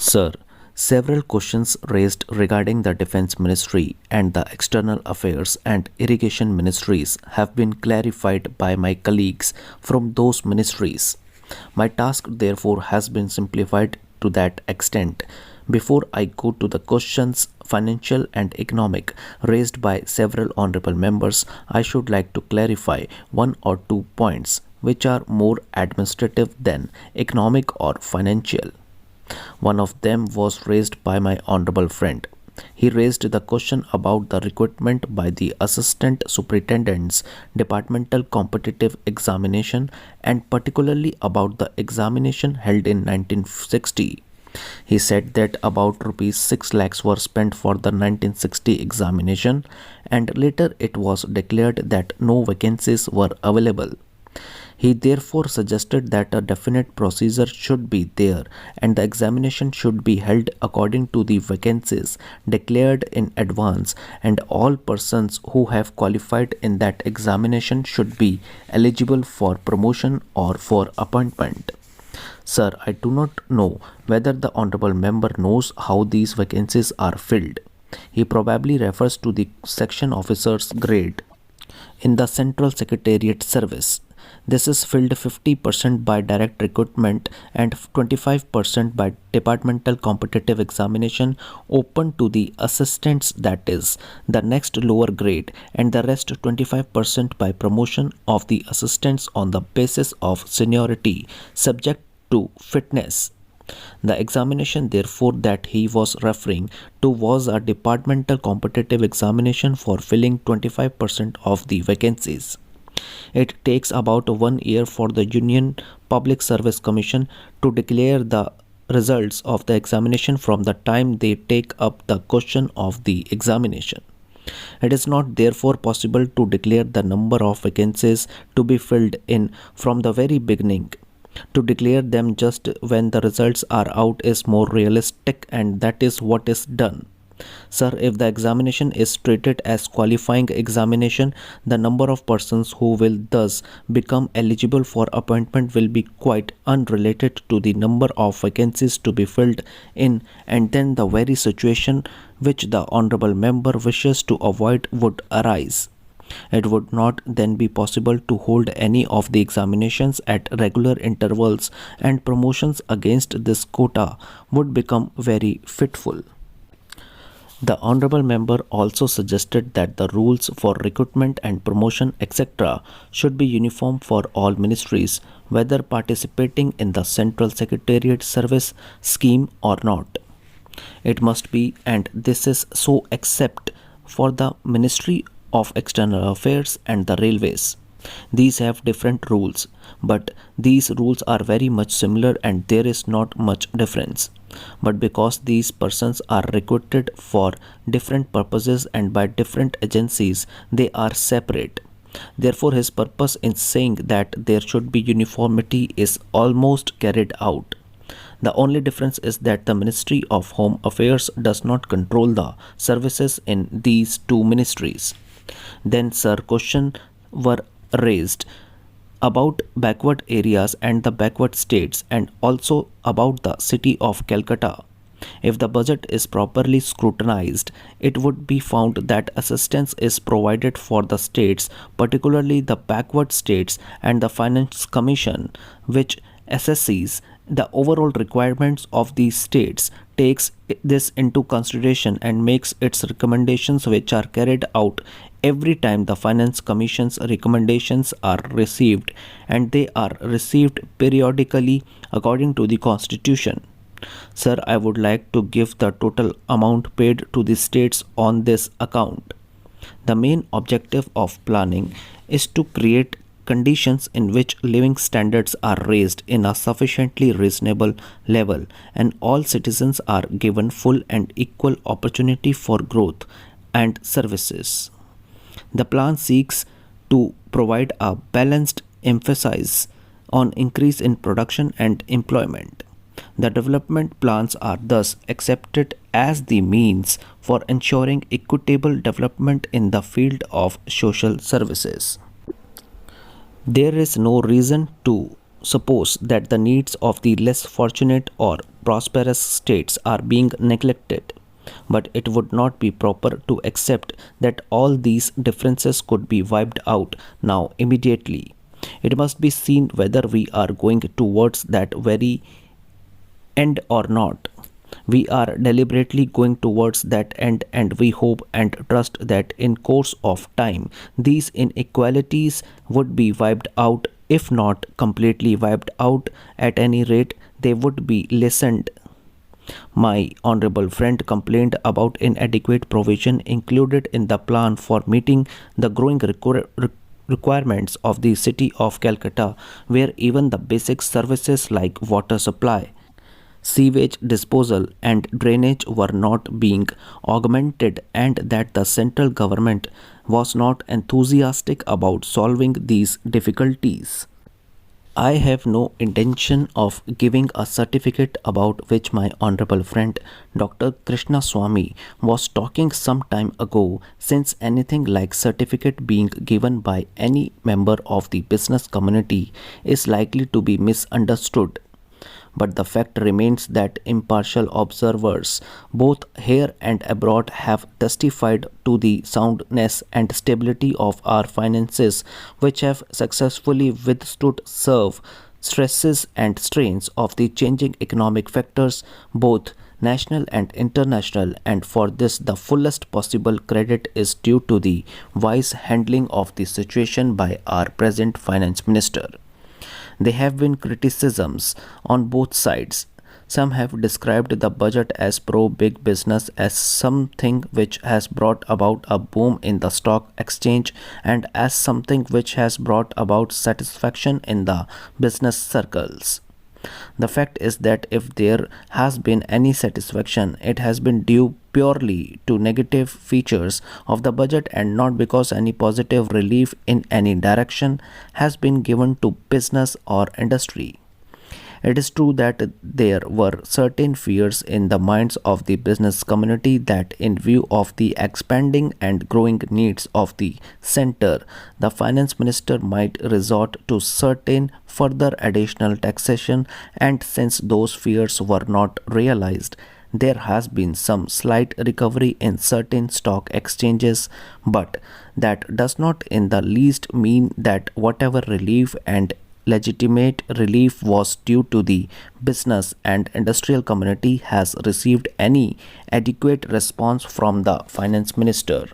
Sir, several questions raised regarding the Defense Ministry and the External Affairs and Irrigation Ministries have been clarified by my colleagues from those ministries. My task therefore has been simplified to that extent. Before I go to the questions, financial and economic, raised by several honorable members, I should like to clarify one or two points which are more administrative than economic or financial. One of them was raised by my honorable friend. He raised the question about the recruitment by the Assistant Superintendent's Departmental Competitive Examination and particularly about the examination held in 1960. He said that about rupees 6 lakhs were spent for the 1960 examination and later it was declared that no vacancies were available. He therefore suggested that a definite procedure should be there and the examination should be held according to the vacancies declared in advance, and all persons who have qualified in that examination should be eligible for promotion or for appointment. Sir, I do not know whether the honorable member knows how these vacancies are filled. He probably refers to the section officer's grade in the Central Secretariat Service. This is filled 50% by direct recruitment and 25% by departmental competitive examination open to the assistants, that is, the next lower grade, and the rest 25% by promotion of the assistants on the basis of seniority subject to fitness. The examination therefore that he was referring to was a departmental competitive examination for filling 25% of the vacancies. It takes about 1 year for the Union Public Service Commission to declare the results of the examination from the time they take up the question of the examination. It is not therefore possible to declare the number of vacancies to be filled in from the very beginning. To declare them just when the results are out is more realistic, and that is what is done. Sir, if the examination is treated as qualifying examination, the number of persons who will thus become eligible for appointment will be quite unrelated to the number of vacancies to be filled in, and then the very situation which the honorable member wishes to avoid would arise. It would not then be possible to hold any of the examinations at regular intervals, and promotions against this quota would become very fitful. The honorable member also suggested that the rules for recruitment and promotion etc. should be uniform for all ministries, whether participating in the Central Secretariat Service scheme or not. It must be, and this is so except for the Ministry of External Affairs and the Railways. These have different rules, but these rules are very much similar and there is not much difference. But because these persons are recruited for different purposes and by different agencies, they are separate. Therefore, his purpose in saying that there should be uniformity is almost carried out. The only difference is that the Ministry of Home Affairs does not control the services in these two ministries. Then, sir, questions were raised about backward areas and the backward states, and also about the city of Calcutta. If the budget is properly scrutinized, it would be found that assistance is provided for the states, particularly the backward states, and the Finance Commission, which assesses the overall requirements of these states, takes this into consideration and makes its recommendations, which are carried out every time the Finance Commission's recommendations are received, and they are received periodically according to the Constitution. Sir, I would like to give the total amount paid to the states on this account. The main objective of planning is to create conditions in which living standards are raised in a sufficiently reasonable level and all citizens are given full and equal opportunity for growth and services. The plan seeks to provide a balanced emphasis on increase in production and employment. The development plans are thus accepted as the means for ensuring equitable development in the field of social services. There is no reason to suppose that the needs of the less fortunate or prosperous states are being neglected. But it would not be proper to accept that all these differences could be wiped out now immediately. It must be seen whether we are going towards that very end or not. We are deliberately going towards that end, and we hope and trust that in course of time these inequalities would be wiped out. If not completely wiped out, at any rate they would be lessened. My honorable friend complained about inadequate provision included in the plan for meeting the growing requirements of the city of Calcutta, where even the basic services like water supply, sewage disposal, and drainage were not being augmented, and that the central government was not enthusiastic about solving these difficulties. I have no intention of giving a certificate about which my honorable friend Dr. Krishna Swami was talking some time ago, since anything like certificate being given by any member of the business community is likely to be misunderstood. But the fact remains that impartial observers, both here and abroad, have testified to the soundness and stability of our finances, which have successfully withstood severe stresses and strains of the changing economic factors, both national and international, and for this the fullest possible credit is due to the wise handling of the situation by our present finance minister. There have been criticisms on both sides. Some have described the budget as pro big business, as something which has brought about a boom in the stock exchange, and as something which has brought about satisfaction in the business circles. The fact is that if there has been any satisfaction, it has been due purely to negative features of the budget, and not because any positive relief in any direction has been given to business or industry. It is true that there were certain fears in the minds of the business community that, in view of the expanding and growing needs of the center, the finance minister might resort to certain further additional taxation, and since those fears were not realized, there has been some slight recovery in certain stock exchanges, but that does not in the least mean that whatever relief and legitimate relief was due to the business and industrial community has received any adequate response from the finance minister.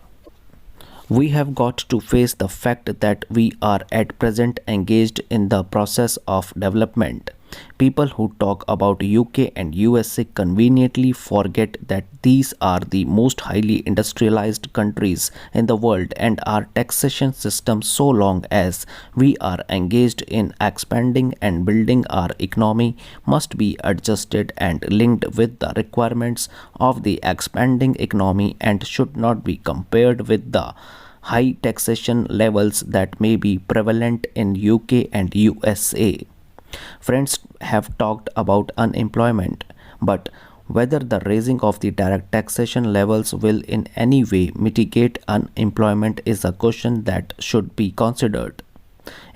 We have got to face the fact that we are at present engaged in the process of development. People who talk about UK and USA conveniently forget that these are the most highly industrialized countries in the world, and our taxation system, so long as we are engaged in expanding and building our economy, must be adjusted and linked with the requirements of the expanding economy, and should not be compared with the high taxation levels that may be prevalent in UK and USA. Friends have talked about unemployment, but whether the raising of the direct taxation levels will in any way mitigate unemployment is a question that should be considered.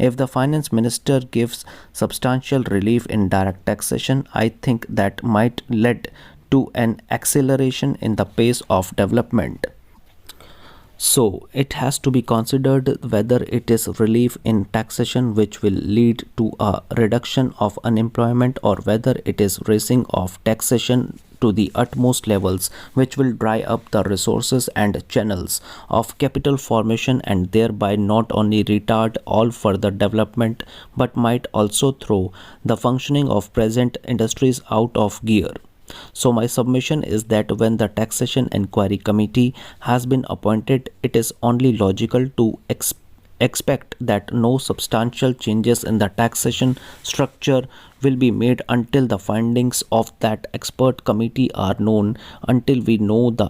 If the finance minister gives substantial relief in direct taxation, I think that might lead to an acceleration in the pace of development. So, it has to be considered whether it is relief in taxation which will lead to a reduction of unemployment, or whether it is raising of taxation to the utmost levels which will dry up the resources and channels of capital formation, and thereby not only retard all further development but might also throw the functioning of present industries out of gear. So my submission is that when the Taxation Inquiry Committee has been appointed, it is only logical to expect that no substantial changes in the taxation structure will be made until the findings of that expert committee are known, until we know the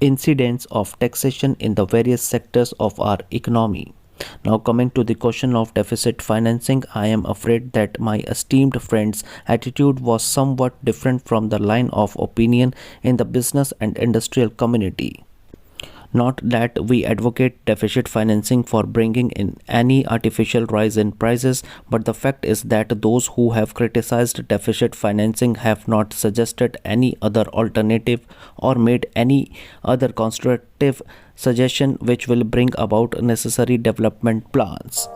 incidence of taxation in the various sectors of our economy. Now, coming to the question of deficit financing, I am afraid that my esteemed friend's attitude was somewhat different from the line of opinion in the business and industrial community. Not that we advocate deficit financing for bringing in any artificial rise in prices, but the fact is that those who have criticized deficit financing have not suggested any other alternative or made any other constructive suggestion which will bring about necessary development plans.